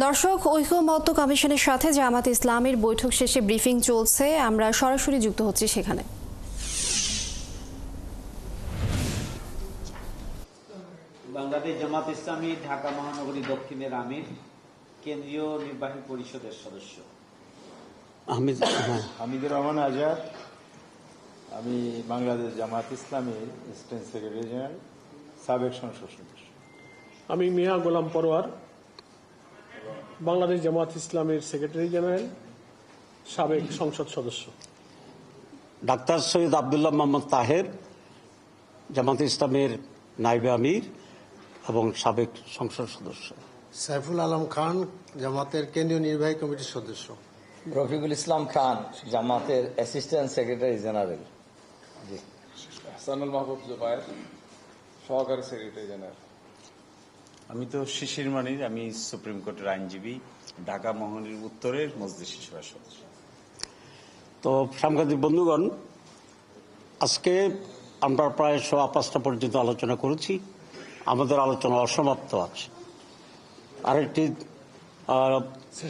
দর্শক, ঐকমত্য কমিশনের সাথে জামাত ইসলামের বৈঠক শেষে ব্রিফিং চলছে। আমরা সরাসরি যুক্ত হচ্ছি সেখানে। বাংলাদেশ জামাত ইসলামী ঢাকা মহানগরী দক্ষিণের আমির, কেন্দ্রীয় নির্বাহী পরিষদের সদস্য হামিদুর রহমান আজাদ। আমি বাংলাদেশ জামাত ইসলামীর অ্যাসিস্ট্যান্ট সেক্রেটারি জেনারেল, সাবেক সংসদ সদস্য। আমি মিয়া গোলাম পরোয়ার, বাংলাদেশ জামাত ইসলামের সেক্রেটারি জেনারেল, সাবেক সংসদ সদস্য। ডাক্তার সৈয়দ আবদুল্লাহ মোহাম্মদ তাহের, জামাত ইসলামের নায়েবে আমির এবং সাবেক সংসদ সদস্য। সাইফুল আলম খান, জামাতের কেন্দ্রীয় নির্বাহী কমিটির সদস্য। রফিকুল ইসলাম খান, জামাতের অ্যাসিস্ট্যান্ট সেক্রেটারি জেনারেল। হাসানুল মাহবুব জুবায়ের, সহকারী সেক্রেটারি জেনারেল। আমি তো শিশির মানির, আমি সুপ্রিম কোর্টের আইনজীবী, ঢাকা মহানগরীর উত্তরের মজলিস সভার সদস্য। তো সাংবাদিক বন্ধুগণ, আজকে আমরা প্রায় 5:15 পর্যন্ত আলোচনা করেছি। আমাদের আলোচনা অসমাপ্ত আছে। আরেকটি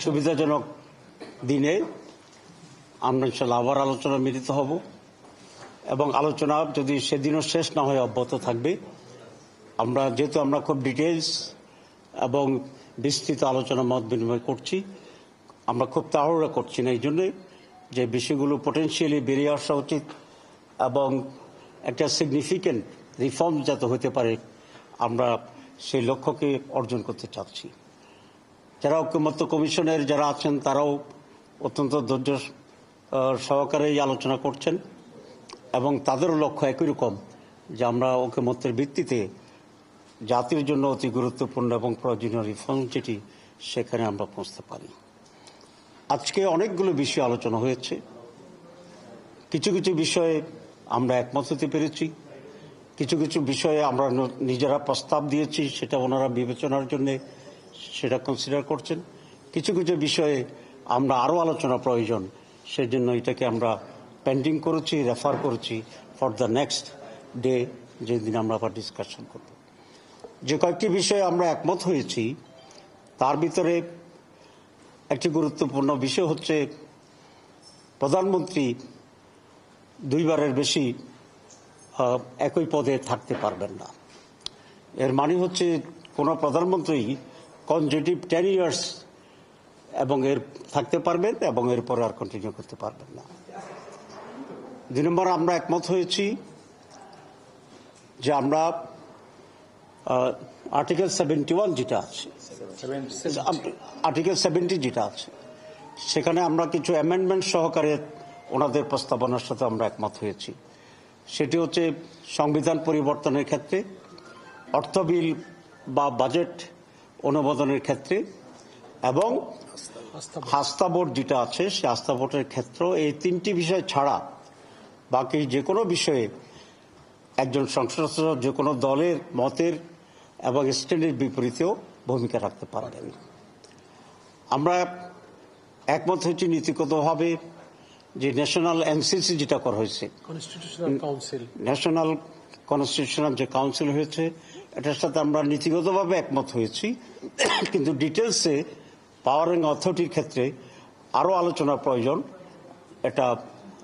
সুবিধাজনক দিনে আমরা ইনশাল্লাহ আবার আলোচনা মিলিত হব এবং আলোচনা যদি সেদিনও শেষ না হয়ে অব্যাহত থাকবে। যেহেতু আমরা খুব ডিটেলস এবং বিস্তৃত আলোচনা মত বিনিময় করছি, আমরা খুব তাড়াহুড়া করছি না, এই জন্যে যে বিষয়গুলো পটেনশিয়ালি বেরিয়ে আসা উচিত এবং একটা সিগনিফিক্যান্ট রিফর্ম যাতে হতে পারে, আমরা সেই লক্ষ্যকে অর্জন করতে চাচ্ছি। যারা ঐকমত্য কমিশনের যারা আছেন তারাও অত্যন্ত ধৈর্য সহকারে এই আলোচনা করছেন এবং তাদেরও লক্ষ্য একই রকম যে আমরা ঐকমত্যের ভিত্তিতে জাতির জন্য অতি গুরুত্বপূর্ণ এবং প্রয়োজনীয় রিফর্ম যেটি সেখানে আমরা পৌঁছতে পারি। আজকে অনেকগুলো বিষয় আলোচনা হয়েছে। কিছু কিছু বিষয়ে আমরা একমত হতে পেরেছি, কিছু কিছু বিষয়ে আমরা নিজেরা প্রস্তাব দিয়েছি, সেটা ওনারা বিবেচনার জন্য সেটা কনসিডার করছেন। কিছু কিছু বিষয়ে আমরা আরও আলোচনা প্রয়োজন, সেজন্য এটাকে আমরা পেন্ডিং করেছি, রেফার করেছি ফর দ্য নেক্সট ডে, যেদিন আমরা আবার ডিসকাশন করব। যে কয়েকটি বিষয়ে আমরা একমত হয়েছি তার ভিতরে একটি গুরুত্বপূর্ণ বিষয় হচ্ছে প্রধানমন্ত্রী 2 বারের বেশি একই পদে থাকতে পারবেন না। এর মানে হচ্ছে কোনো প্রধানমন্ত্রী কনজিকিউটিভ 10 ইয়ার্স এবং এর থাকতে পারবেন এবং এরপরে আর কন্টিনিউ করতে পারবেন না। 2 নম্বর, আমরা একমত হয়েছি যে আমরা আর্টিকেল 71 যেটা আছে, আর্টিকেল 70 যেটা আছে, সেখানে আমরা কিছু অ্যামেন্ডমেন্ট সহকারে ওনাদের প্রস্তাবনার সাথে আমরা একমত হয়েছি। সেটি হচ্ছে সংবিধান পরিবর্তনের ক্ষেত্রে, অর্থ বিল বা বাজেট অনুমোদনের ক্ষেত্রে এবং আস্থা ভোট যেটা আছে সে আস্থা ভোটের ক্ষেত্র। এই 3টি বিষয় ছাড়া বাকি যে কোনো বিষয়ে একজন সংসদ সদস্য যে কোনো দলের মতের এবং স্ট্যান্ডের বিপরীতেও ভূমিকা রাখতে পারবেন। আমরা একমত হয়েছি নীতিগতভাবে যে ন্যাশনাল এনসিসি যেটা করা হয়েছে, ন্যাশনাল কনস্টিটিউশনাল যে কাউন্সিল হয়েছে, এটার সাথে আমরা নীতিগতভাবে একমত হয়েছি, কিন্তু ডিটেলসে পাওয়ার অ্যান্ড অথরিটির ক্ষেত্রে আরও আলোচনার প্রয়োজন, এটা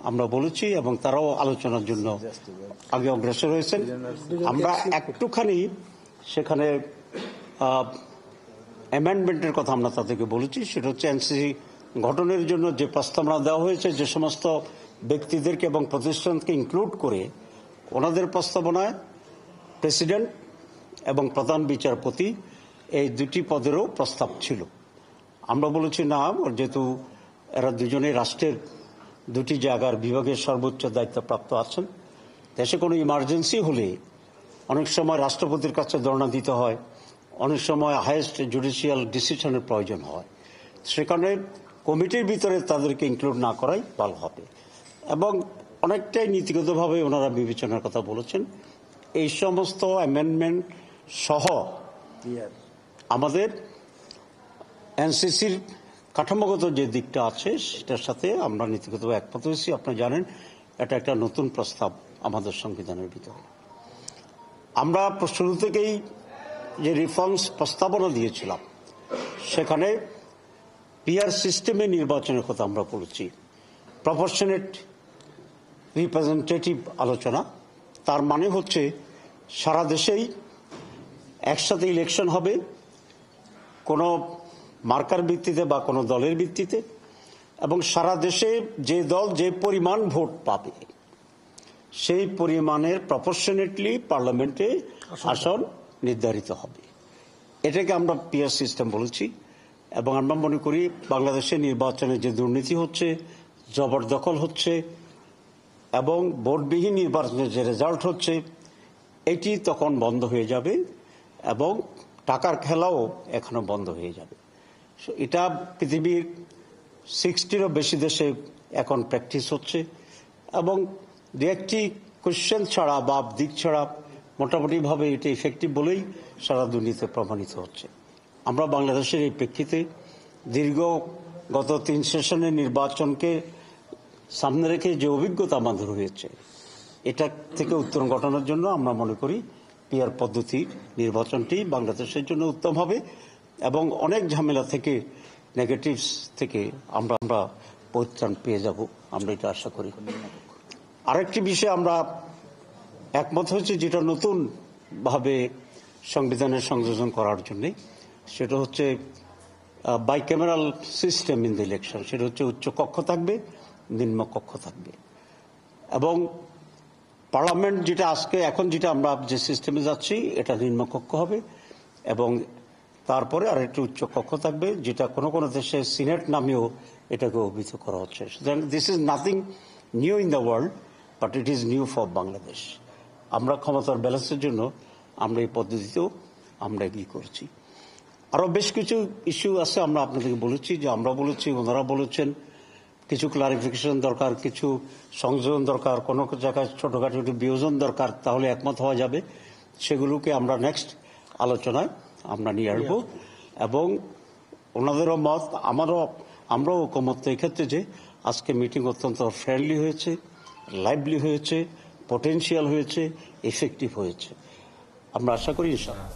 আমরা বলেছি এবং তারাও আলোচনার জন্য আগে অগ্রসর হয়েছেন। আমরা একটুখানি সেখানে অ্যামেন্ডমেন্টের কথা আমরা তাদেরকে বলেছি, সেটা হচ্ছে এনসিসি গঠনের জন্য যে প্রস্তাবনা দেওয়া হয়েছে, যে সমস্ত ব্যক্তিদেরকে এবং প্রতিষ্ঠানকে ইনক্লুড করে ওনাদের প্রস্তাবনায় প্রেসিডেন্ট এবং প্রধান বিচারপতি এই 2টি পদেরও প্রস্তাব ছিল। আমরা বলেছি না, যেহেতু এরা দুজনেই রাষ্ট্রের 2টি জায়গার বিভাগের সর্বোচ্চ দায়িত্বপ্রাপ্ত আছেন, দেশে কোনো ইমার্জেন্সি হলে অনেক সময় রাষ্ট্রপতির কাছে ধর্ণা দিতে হয়, অনেক সময় হাইয়েস্ট জুডিশিয়াল ডিসিশনের প্রয়োজন হয়, সেখানে কমিটির ভিতরে তাদেরকে ইনক্লুড না করাই ভালো হবে এবং অনেকটাই নীতিগতভাবে ওনারা বিবেচনার কথা বলেছেন। এই সমস্ত অ্যামেন্ডমেন্ট সহ আমাদের এনসিসির কাঠামোগত যে দিকটা আছে সেটার সাথে আমরা নীতিগতভাবে একমত হয়েছি। আপনারা জানেন এটা একটা নতুন প্রস্তাব আমাদের সংবিধানের ভিতরে। আমরা শুরু থেকেই যে রিফর্মস প্রস্তাবনা দিয়েছিলাম সেখানে পিআর সিস্টেমে নির্বাচনের কথা আমরা বলেছি, প্রপোর্শনেট রিপ্রেজেন্টেটিভ আলোচনা। তার মানে হচ্ছে সারা দেশেই একসাথে ইলেকশন হবে, কোনো মার্কার ভিত্তিতে বা কোনো দলের ভিত্তিতে, এবং সারা দেশে যে দল যে পরিমাণ ভোট পাবে সেই পরিমাণের প্রপোর্শনেটলি পার্লামেন্টে আসন নির্ধারিত হবে। এটাকে আমরা পিআর সিস্টেম বলেছি। এবং আমরা মনে করি বাংলাদেশের নির্বাচনে যে দুর্নীতি হচ্ছে, জবরদখল হচ্ছে এবং ভোটবিহীন নির্বাচনের যে রেজাল্ট হচ্ছে, এটি তখন বন্ধ হয়ে যাবে এবং টাকার খেলাও এখনো বন্ধ হয়ে যাবে। এটা পৃথিবীর 60-রও বেশি দেশে এখন প্র্যাকটিস হচ্ছে এবং দু একটি কোশ্চেন ছাড়া বা দিক ছাড়া মোটামুটিভাবে এটা ইফেক্টিভ বলেই সারা দুর্নীতি প্রমাণিত হচ্ছে। আমরা বাংলাদেশের এই প্রেক্ষিতে গত 3 সেশনের নির্বাচনকে সামনে রেখে যে অভিজ্ঞতা আমাদের হয়েছে, এটা থেকে উত্তরণ ঘটানোর জন্য আমরা মনে করি পিআর পদ্ধতির নির্বাচনটি বাংলাদেশের জন্য উত্তম হবে এবং অনেক ঝামেলা থেকে, নেগেটিভস থেকে আমরা পরিত্রাণ পেয়ে যাব, আমরা এটা আশা করি। আরেকটি বিষয় আমরা একমত হয়েছে, যেটা নতুন ভাবে সংবিধানের সংযোজন করার জন্য, সেটা হচ্ছে bicameral system in the election. সেটা হচ্ছে উচ্চ কক্ষ থাকবে, নিম্ন কক্ষ থাকবে এবং পার্লামেন্ট যেটা এখন যেটা আমরা যে সিস্টেমে যাচ্ছি, এটা নিম্নকক্ষ হবে এবং তারপরে আরেকটি উচ্চ কক্ষ থাকবে, যেটা কোনো কোনো দেশে সিনেট নামেও এটাকে অভিহিত করা হচ্ছে। সুতরাং this is nothing new in the world, but it is new for Bangladesh. আমরা ক্ষমতার ব্যালেন্সের জন্য আমরা এই পদ্ধতিতেও আমরা এগিয়ে করছি। আরও বেশ কিছু ইস্যু আছে, আমরা আপনাদেরকে বলেছি, যে আমরা বলেছি, ওনারা বলেছেন, কিছু ক্লারিফিকেশন দরকার, কিছু সংযোজন দরকার, কোনো জায়গায় ছোটোখাটো একটু বিয়োজন দরকার, তাহলে একমত হওয়া যাবে। সেগুলোকে আমরা নেক্সট আলোচনায় আমরা নিয়ে আসবো এবং ওনাদেরও মত, আমরাও ঐকমত এক্ষেত্রে যে আজকে মিটিং অত্যন্ত ফ্রেন্ডলি হয়েছে, লাইভলি হয়েছে, পটেনশিয়াল হয়েছে, এফেক্টিভ হয়েছে। আমরা আশা করি ইনশাআল্লাহ